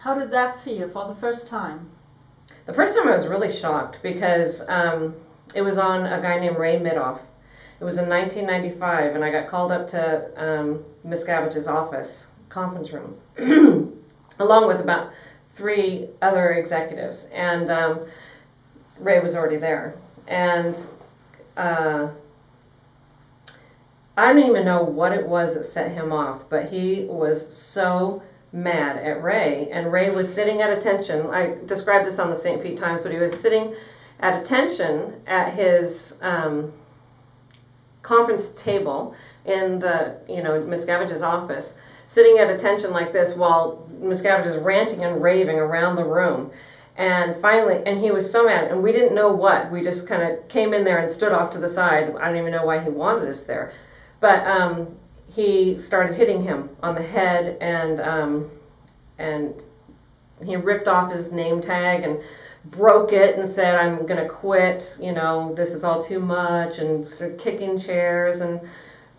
How did that feel for the first time? The first time I was really shocked because it was on a guy named Ray Midoff. It was in 1995, and I got called up to Miscavige's office, conference room, along with about 3 other executives, and Ray was already there. And I don't even know what it was that set him off, but he was so mad at Ray, and Ray was sitting at attention. I described this on the St. Pete Times, but he was sitting at attention at his conference table in the, Miscavige's office, sitting at attention like this while Miscavige is ranting and raving around the room. And finally, and he was so mad, and we didn't know what. We just kind of came in there and stood off to the side. I don't even know why he wanted us there. But he started hitting him on the head, and he ripped off his name tag and broke it and said, "I'm going to quit, this is all too much," and started kicking chairs and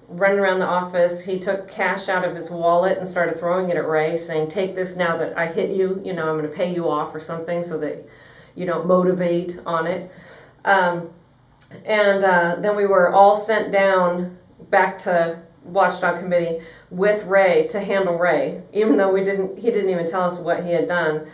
running around the office. He took cash out of his wallet and started throwing it at Ray, saying, "Take this now that I hit you, I'm going to pay you off or something so that you don't motivate on it." And then we were all sent down back to Watchdog Committee with Ray to handle Ray, even though he didn't even tell us what he had done.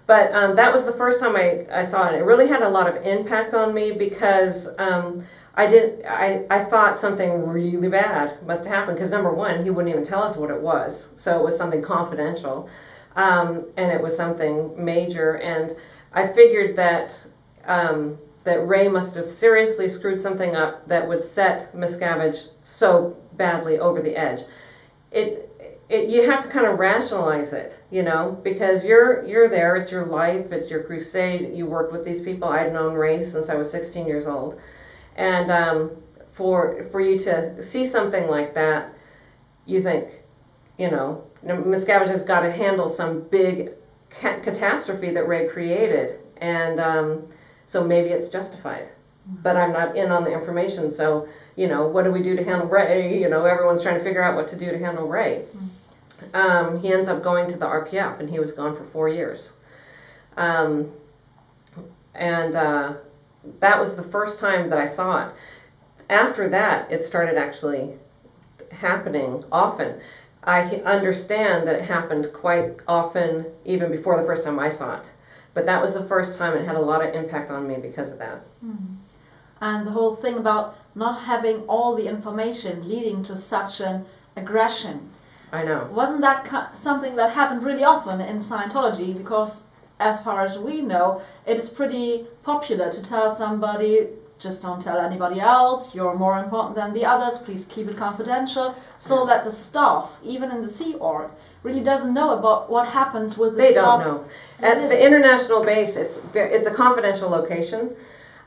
But that was the first time I saw it. It really had a lot of impact on me because I thought something really bad must have happened, because number one, he wouldn't even tell us what it was, so it was something confidential, and it was something major. And I figured that that Ray must have seriously screwed something up that would set Miscavige so badly over the edge. You have to kind of rationalize it, because you're there, it's your life, it's your crusade, you worked with these people. I'd known Ray since I was 16 years old. And for you to see something like that, you think, Miscavige has got to handle some big catastrophe that Ray created, and so maybe it's justified. But I'm not in on the information, so what do we do to handle Ray? Everyone's trying to figure out what to do to handle Ray. He ends up going to the RPF, and he was gone for 4 years. That was the first time that I saw it. After that, it started actually happening often. I understand that it happened quite often even before the first time I saw it. But that was the first time it had a lot of impact on me because of that. And the whole thing about not having all the information leading to such an aggression. I know. Wasn't that something that happened really often in Scientology? Because as far as we know, it is pretty popular to tell somebody, just don't tell anybody else, you're more important than the others, please keep it confidential, so that the staff, even in the Sea Org, really doesn't know about what happens with the staff. They don't know. At the international base, it's a confidential location,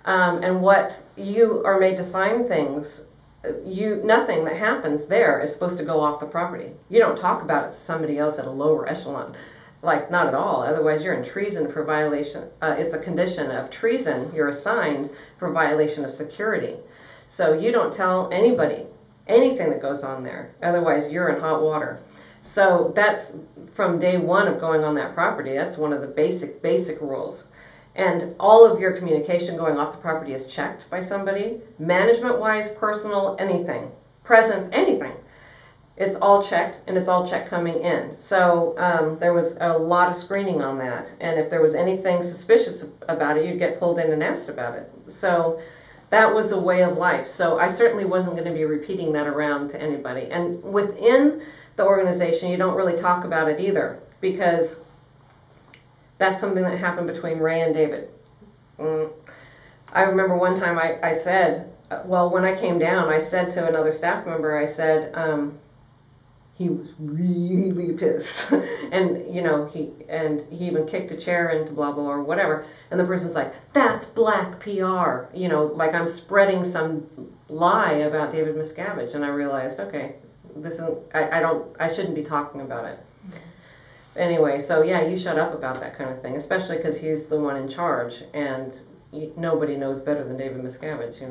and what you are made to sign things, nothing that happens there is supposed to go off the property. You don't talk about it to somebody else at a lower echelon. Like, not at all. Otherwise, you're in treason for violation. It's a condition of treason. You're assigned for violation of security. So you don't tell anybody anything that goes on there. Otherwise, you're in hot water. So that's from day one of going on that property. That's one of the basic rules. And all of your communication going off the property is checked by somebody, management-wise, personal, anything, presence, anything. It's all checked, and it's all checked coming in. So there was a lot of screening on that. And if there was anything suspicious about it, you'd get pulled in and asked about it. So that was a way of life. So I certainly wasn't going to be repeating that around to anybody. And within the organization, you don't really talk about it either, because that's something that happened between Ray and David. I remember one time I said, well, when I came down, I said to another staff member, I said, he was really pissed, and he even kicked a chair into blah blah or whatever, and the person's like, "That's black PR," like I'm spreading some lie about David Miscavige, and I realized, okay, this is I shouldn't be talking about it. Anyway, so yeah, you shut up about that kind of thing, especially because he's the one in charge, and nobody knows better than David Miscavige,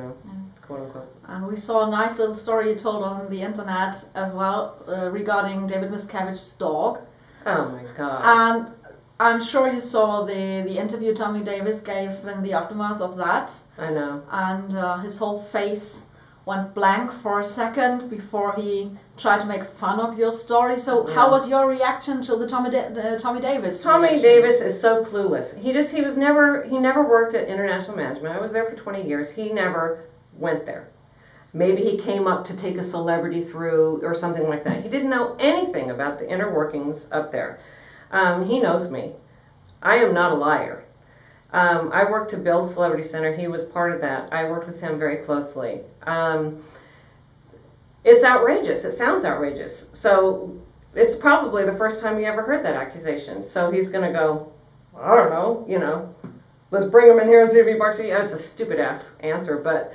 quote unquote. And we saw a nice little story you told on the internet as well regarding David Miscavige's dog. Oh my God. And I'm sure you saw the interview Tommy Davis gave in the aftermath of that. I know. And his whole face went blank for a second before he tried to make fun of your story. So how was your reaction to the Tommy Davis? Tommy reaction? Davis is so clueless. He never worked at International Management. I was there for 20 years. He never went there. Maybe he came up to take a celebrity through or something like that. He didn't know anything about the inner workings up there. He knows me. I am not a liar. I worked to build Celebrity Center. He was part of that. I worked with him very closely. It's outrageous. It sounds outrageous. So it's probably the first time he ever heard that accusation. So he's going to go, I don't know, let's bring him in here and see if he barks at you. That's a stupid ass answer, but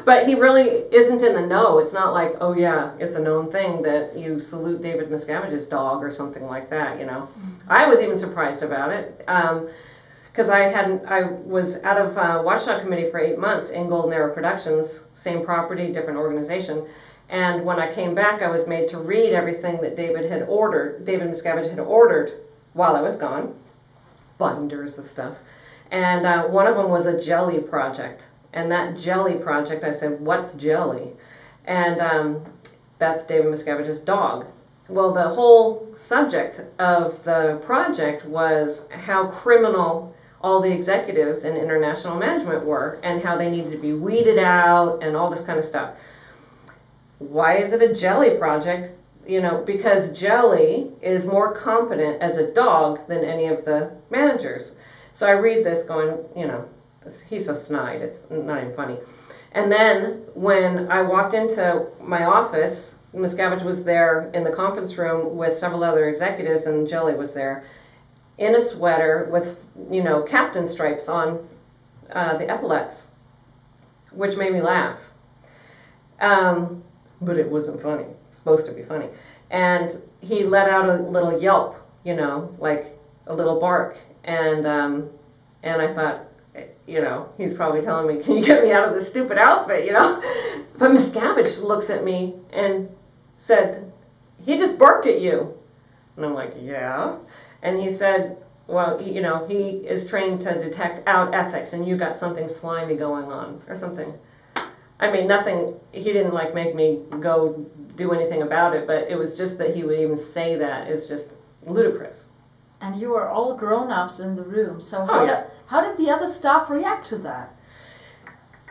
but he really isn't in the know. It's not like, oh yeah, it's a known thing that you salute David Miscavige's dog or something like that. I was even surprised about it because I was out of Watchdog Committee for 8 months in Golden Arrow Productions, same property, different organization. And when I came back, I was made to read everything that David Miscavige had ordered while I was gone, binders of stuff. And one of them was a jelly project. And that jelly project, I said, what's jelly? And that's David Miscavige's dog. Well, the whole subject of the project was how criminal all the executives in international management were and how they needed to be weeded out and all this kind of stuff. Why is it a jelly project? Because Jelly is more competent as a dog than any of the managers. So I read this going, he's so snide, it's not even funny. And then when I walked into my office, Miscavige was there in the conference room with several other executives, and Jelly was there in a sweater with, captain stripes on the epaulets, which made me laugh. But it wasn't funny. It was supposed to be funny. And he let out a little yelp, like a little bark. And I thought, he's probably telling me, can you get me out of this stupid outfit, But Miscavige looks at me and said, he just barked at you. And I'm like, yeah. And he said, well, he is trained to detect out ethics and you got something slimy going on or something. I mean, nothing, he didn't make me go do anything about it, but it was just that he would even say that is just ludicrous. And you were all grown-ups in the room, so how did the other staff react to that?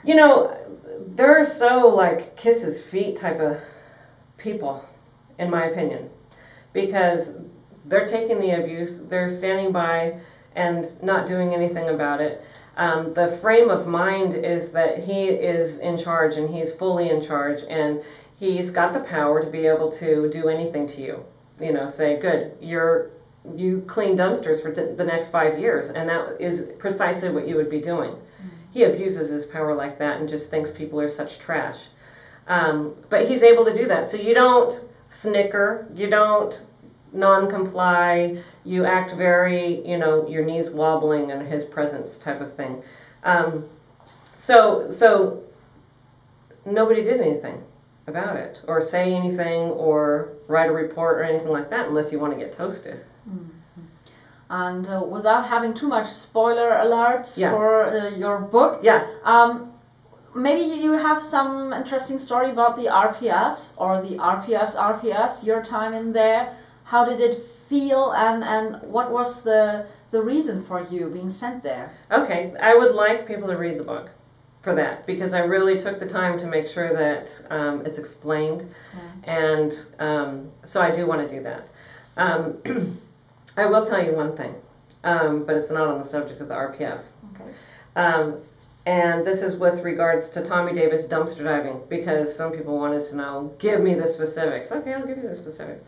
They're so kiss his feet type of people, in my opinion, because they're taking the abuse, they're standing by and not doing anything about it. The frame of mind is that he is in charge and he's fully in charge and he's got the power to be able to do anything to you. Say, good, you clean dumpsters for the next 5 years, and that is precisely what you would be doing. Mm-hmm. He abuses his power like that and just thinks people are such trash. But he's able to do that. So you don't snicker, you don't non-comply, you act very, your knees wobbling in his presence type of thing. So nobody did anything about it, or say anything, or write a report or anything like that, unless you want to get toasted. Mm-hmm. And without having too much spoiler alerts for your book, maybe you have some interesting story about the RPFs, or the RPFs, your time in there. How did it feel, and what was the reason for you being sent there? Okay, I would like people to read the book for that, because I really took the time to make sure that it's explained, and so I do want to do that. I will tell you one thing, but it's not on the subject of the RPF. Okay. And this is with regards to Tommy Davis dumpster diving, because some people wanted to know, give me the specifics. Okay, I'll give you the specifics.